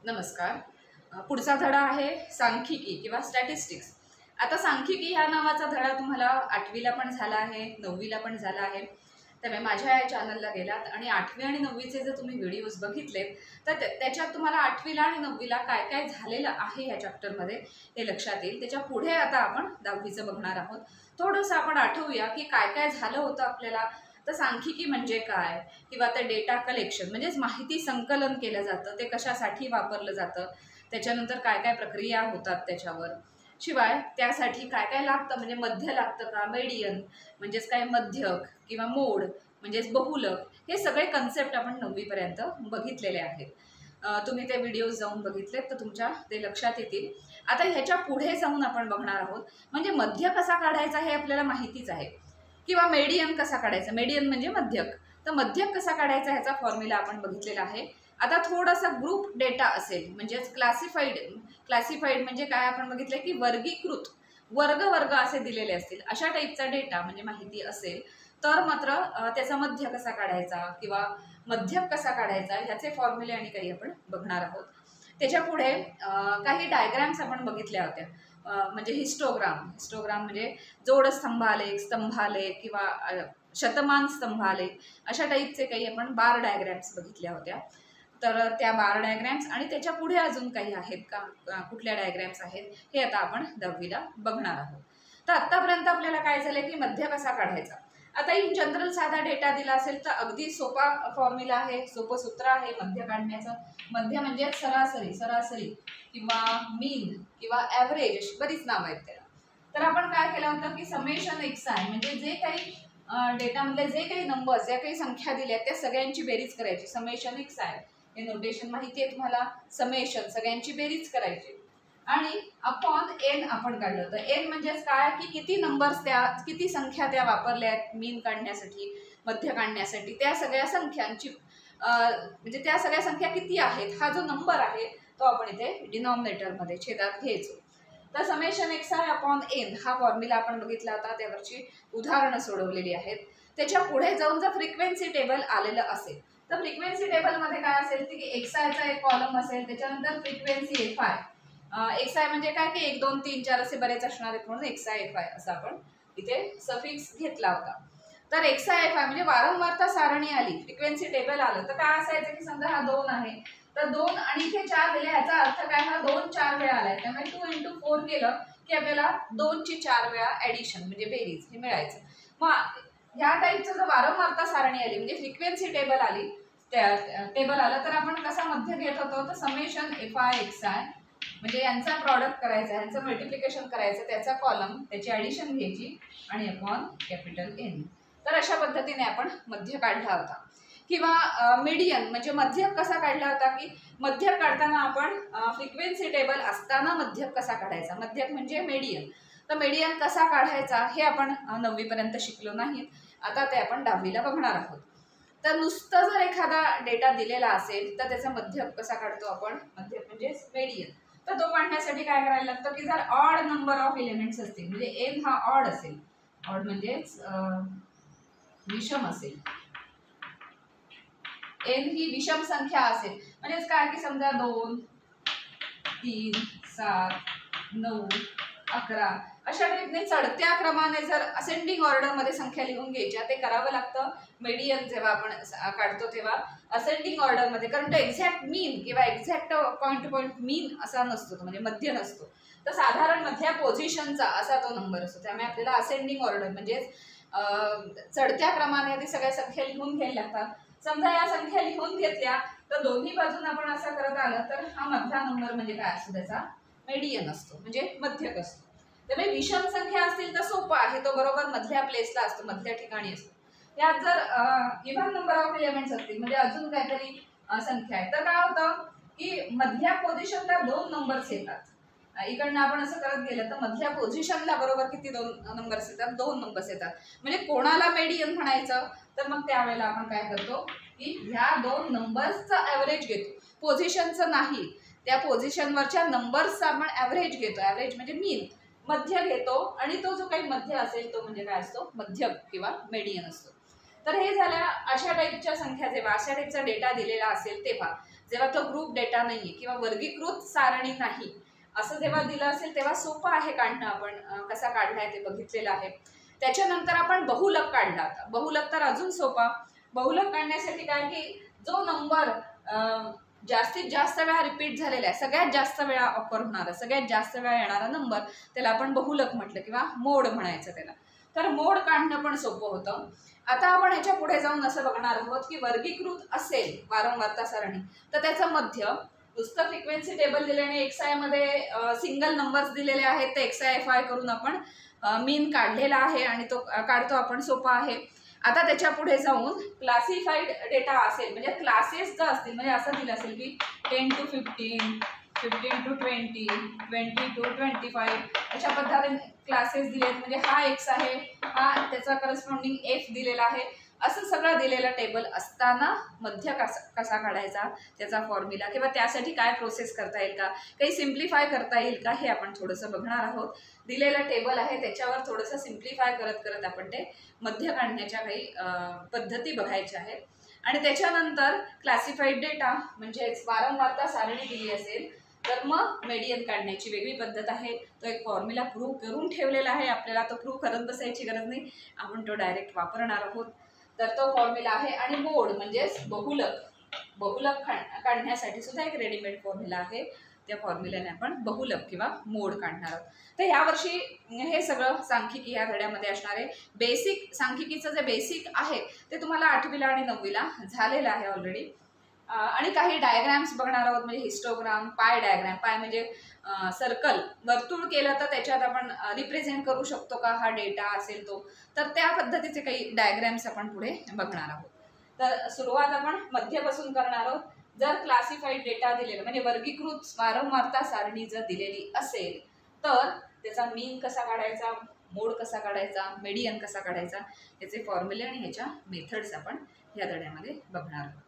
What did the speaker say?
नमस्कार. पुढचा धडा आहे सांख्यिकी किंवा स्टॅटिस्टिक्स. आता सांख्यिकी ह्या नावाचा धडा तुम्हाला 8वीला पण झाला आहे, 9वीला पण झाला आहे. त्यामुळे माझ्या या चॅनलला गेलात आणि 8वी आणि 9वीचे जर तुम्ही व्हिडिओज बघितलेत तर त्याच्यात तुम्हाला 8वीला आणि 9वीला काय काय झालेलं आहे या चॅप्टरमध्ये ते लक्षात येईल. त्याच्या पुढे आता आपण 10वीचं बघणार आहोत. थोडंसं आपण आठवूया की काय काय झालं होतं आपल्याला. तर सांख्यिकी म्हणजे काय, किंवा ते डेटा कलेक्शन म्हणजेच माहिती संकलन केलं जातं, ते कशासाठी वापरलं जातं, त्याच्यानंतर काय काय प्रक्रिया होतात त्याच्यावर, शिवाय त्यासाठी काय काय लागतं, म्हणजे मध्य लागतं का, मेडियन म्हणजेच काय मध्यक, किंवा मोड म्हणजेच बहुलक, हे सगळे कन्सेप्ट आपण 9वीपर्यंत बघितलेले आहेत. तुम्ही ते व्हिडिओज जाऊन बघितलेत तर तुमच्या ते लक्षात येतील. आता ह्याच्या पुढे जाऊन आपण बघणार आहोत म्हणजे मध्य कसा काढायचा हे आपल्याला माहितीच आहे, किंवा मेडियन कसा काढायचा, मेडियन म्हणजे मध्यक. तर मध्यक कसा काढायचा ह्याचा फॉर्म्युला आपण बघितलेला आहे. आता थोडासा ग्रुप डेटा असेल म्हणजेच क्लासिफाईड म्हणजे काय आपण बघितलं की वर्गीकृत, वर्ग असे दिलेले असतील, अशा टाईपचा डेटा म्हणजे माहिती असेल तर मात्र त्याचा मध्य कसा काढायचा किंवा मध्यक कसा काढायचा ह्याचे फॉर्म्युले आणि काही आपण बघणार आहोत. त्याच्या पुढे काही डायग्रॅम्स आपण बघितल्या होत्या, म्हणजे हिस्टोग्राम म्हणजे जोडस्तंभालेख, स्तंभालेख किंवा शतमान स्तंभालेख, अशा टाईपचे काही आपण बार डायग्रॅम्स बघितल्या होत्या. तर त्या बार डायग्रॅम्स आणि त्याच्या पुढे अजून काही आहेत का, कुठल्या डायग्रॅम्स आहेत हे आता आपण 10वीला बघणार आहोत. तर आत्तापर्यंत आपल्याला काय झालं की मध्य कसा काढायचा. आता इन जनरल साधा डेटा दिला असेल तर अगदी सोपा फॉर्म्युला आहे, सोपं सूत्र आहे मध्य काढण्याचं. मध्य म्हणजे सरासरी किंवा मीन किंवा ॲव्हरेज, अशी बरीच नावं आहेत त्याला. तर आपण काय केलं होतं की समेशन xi म्हणजे जे काही डेटामधले जे काही नंबर्स, ज्या काही संख्या दिल्या त्या सगळ्यांची बेरीज करायची. समेशन xi हे नोटेशन माहिती आहे तुम्हाला. समेशन सगळ्यांची बेरीज करायची आणि अपॉन एन आपण काढलं होतं. एन म्हणजेच काय की किती नंबर्स किती संख्या त्या वापरल्या आहेत मीन काढण्यासाठी, मध्य काढण्यासाठी, त्या सगळ्या संख्यांची म्हणजे त्या सगळ्या संख्या किती आहेत हा जो नंबर आहे तो आपण इथे डिनॉमिनेटरमध्ये छेदात घ्यायचो. तर समेशन xi अपॉन एन हा फॉर्म्युला आपण बघितला होता, त्यावरची उदाहरणं सोडवलेली आहेत. त्याच्या पुढे जाऊन जर फ्रिक्वेन्सी टेबल आलेलं असेल तर फ्रिक्वेन्सी टेबलमध्ये काय असेल की xi एक कॉलम असेल, त्याच्यानंतर फ्रिक्वेन्सी fi. xi म्हणजे काय की 1 2 3 4 असे बरेच असणार आहेत म्हणून xi fi असं आपण इथे सफिक्स घेतला होता. तर xi fi म्हणजे वारंवारता सारणी आली, फ्रिक्वेन्सी टेबल आलं तर काय असायचं की समजा हा 2 आहे तर 2 आणि इथे 4 दिले, ह्याचा अर्थ काय, हा 2 4 वेळा आलाय, त्यामुळे 2 × 4 केलं की आपल्याला 2 ची 4 वेळा ॲडिशन म्हणजे बेरीज हे मिळायचं. मग ह्या टाईपचं जर वारंवारता सारणी आली म्हणजे फ्रिक्वेन्सी टेबल आली, टेबल आलं तर आपण कसा मध्य घेत होतो तर समेशन fi xi म्हणजे यांचा प्रॉडक्ट करायचा, यांचं मल्टिप्लिकेशन करायचं, त्याचा कॉलम त्याची ॲडिशन घ्यायची आणि अपॉन कॅपिटल N. तर अशा पद्धतीने आपण मध्य काढला होता. किंवा मीडियन म्हणजे मध्यक कसा काढला होता की मध्यक काढताना आपण फ्रिक्वेन्सी टेबल असताना मध्यक कसा काढायचा, मध्यक म्हणजे मेडियन. तर मेडियन कसा काढायचा हे आपण 9वीपर्यंत शिकलो नाहीत, आता ते आपण 10वीला बघणार आहोत. तर नुसतं जर एखादा डेटा दिलेला असेल तर त्याचा मध्यक कसा काढतो आपण, मध्यक म्हणजे मेडियन. तर तो काढण्यासाठी काय करायला लागतं की जर ऑड नंबर ऑफ एलिमेंट्स असतील म्हणजे एन हा ऑड असेल, ऑड म्हणजेच विषम असेल, एन ही विषम संख्या असेल म्हणजेच काय की समजा 2 3 7 9 11 अशा टाईपने चढत्या क्रमाने जर असेंडिंग ऑर्डरमध्ये संख्या लिहून घ्यायच्या, ते करावं लागतं मेडियन जेव्हा आपण काढतो तेव्हा असेंडिंग ऑर्डरमध्ये, कारण तो एक्झॅक्ट मीन किंवा एक्झॅक्ट पॉईंट टू पॉईंट मीन असा नसतो, तो म्हणजे मध्य नसतो, तर साधारण मधल्या पोझिशनचा असा तो नंबर असतो. त्यामुळे आपल्याला असेंडिंग ऑर्डर म्हणजेच चढत्या क्रमाने आधी सगळ्या संख्या लिहून घ्यायला लागतात. समजा या संख्या लिहून घेतल्या तर दोन्ही बाजून आपण असं करत आलं तर हा मधला नंबर म्हणजे काय असतो, त्याचा मेडियन असतो म्हणजे मध्यक असतो. त्यामुळे विषम संख्या असतील तर सोपं आहे, तो बरोबर मधल्या प्लेसला असतो, मधल्या ठिकाणी असतो. यात जर इव्हन नंबर ऑफ एलिमेंट्स असतील म्हणजे अजून काहीतरी संख्या आहे तर काय होतं की मधल्या पोझिशनला 2 नंबर्स येतात. इकडनं आपण असं करत गेलं तर मधल्या पोझिशनला बरोबर किती 2 नंबर्स येतात, 2 नंबर्स येतात. म्हणजे कोणाला मेडियन म्हणायचं तर मग त्यावेळेला आपण काय करतो की ह्या 2 नंबर्सचं ॲव्हरेज घेतो, पोझिशनचं नाही, त्या पोझिशनवरच्या नंबर्सचा आपण ॲव्हरेज घेतो. ॲव्हरेज म्हणजे मीन, मध्य घेतो आणि तो जो काही मध्य असेल तो म्हणजे काय असतो, मध्यक किंवा मेडियन असतो. तर हे झाल्या अशा टाईपच्या संख्या जेव्हा अशा टाईपचा डेटा दिलेला असेल तेव्हा. जेव्हा तो ग्रुप डेटा नाहीये किंवा वर्गीकृत सारणी नाही असं जेव्हा दिलं असेल तेव्हा सोपं आहे काढणं. आपण कसा काढलाय ते बघितलेलं आहे. त्याच्यानंतर आपण बहुलक काढला. आता बहुलक तर अजून सोपा. बहुलक काढण्यासाठी काय की जो नंबर जास्तीत जास्त वेळा रिपीट झालेला आहे, सगळ्यात जास्त वेळा ऑकर होणारा, सगळ्यात जास्त वेळा येणारा नंबर, त्याला आपण बहुलक म्हटलं किंवा मोड म्हणायचं त्याला. तर मोड काढणं पण सोपं होतं. आता आपण याच्या पुढे जाऊन असं बघणार आहोत की वर्गीकृत असेल वारंवारता सारणी तर त्याचं मध्य, नुसतं फ्रिक्वेन्सी टेबल दिल्याने XI मध्ये सिंगल नंबर्स दिलेले आहेत ते XI करून आपण मीन काढलेला आहे आणि तो काढतो आपण, सोपा आहे. आता त्याच्या पुढे जाऊन क्लासिफाईड डेटा असेल म्हणजे क्लासेस जर असतील म्हणजे असं दिलं असेल की 10 to 15, 15 to 20, 20 to 25 अशा पद्धतीने क्लासेस दिलेत. म्हणजे हा X आहे, हा त्याचा करस्पॉन्डिंग F दिलेला आहे. असं सगळं दिलेलं टेबल असताना मध्य कसा काढायचा, त्याचा फॉर्म्युला किंवा त्यासाठी काय प्रोसेस करता येईल का, काही सिम्प्लिफाय करता येईल का, हे आपण थोडंसं बघणार आहोत. दिलेलं टेबल आहे त्याच्यावर थोडंसं सिम्प्लिफाय करत करत आपण ते मध्य काढण्याच्या काही पद्धती बघायच्या आहेत. आणि त्याच्यानंतर क्लासिफाईड डेटा म्हणजेच वारंवारता सारणी दिली असेल तर मग मेडियन काढण्याची वेगळी पद्धत आहे. तो एक फॉर्म्युला प्रूव्ह करून ठेवलेला आहे, आपल्याला तो प्रूव्ह करत बसायची गरज नाही, आपण तो डायरेक्ट वापरणार आहोत. तर तो फॉर्म्युला आहे. आणि मोड म्हणजेच बहुलक काढण्यासाठी सुद्धा एक रेडीमेड फॉर्म्युला आहे. त्या फॉर्म्युल्याने आपण बहुलक किंवा मोड काढणार आहोत. तर यावर्षी हे सगळं सांख्यिकी ह्या धड्यामध्ये असणार आहे. बेसिक सांख्यिकीचं जे बेसिक आहे ते तुम्हाला 8वीला आणि 9वीला झालेलं आहे ऑलरेडी. आणि काही डायग्रॅम्स बघणार आहोत म्हणजे हिस्टोग्राम, पाय डायग्रॅम. पाय म्हणजे सर्कल, वर्तुळ केलं तर त्याच्यात आपण रिप्रेझेंट करू शकतो का हा डेटा असेल तो, तर त्या पद्धतीचे काही डायग्रॅम्स आपण पुढे बघणार आहोत. तर सुरुवात आपण मध्यपासून करणार आहोत. जर क्लासिफाईड डेटा दिलेला म्हणजे वर्गीकृत वारंवारता सारणी जर दिलेली असेल तर त्याचा मीन कसा काढायचा, मोड कसा काढायचा, मेडियन कसा काढायचा, याचे फॉर्म्युले आणि ह्याच्या मेथड्स आपण या धड्यामध्ये बघणार आहोत.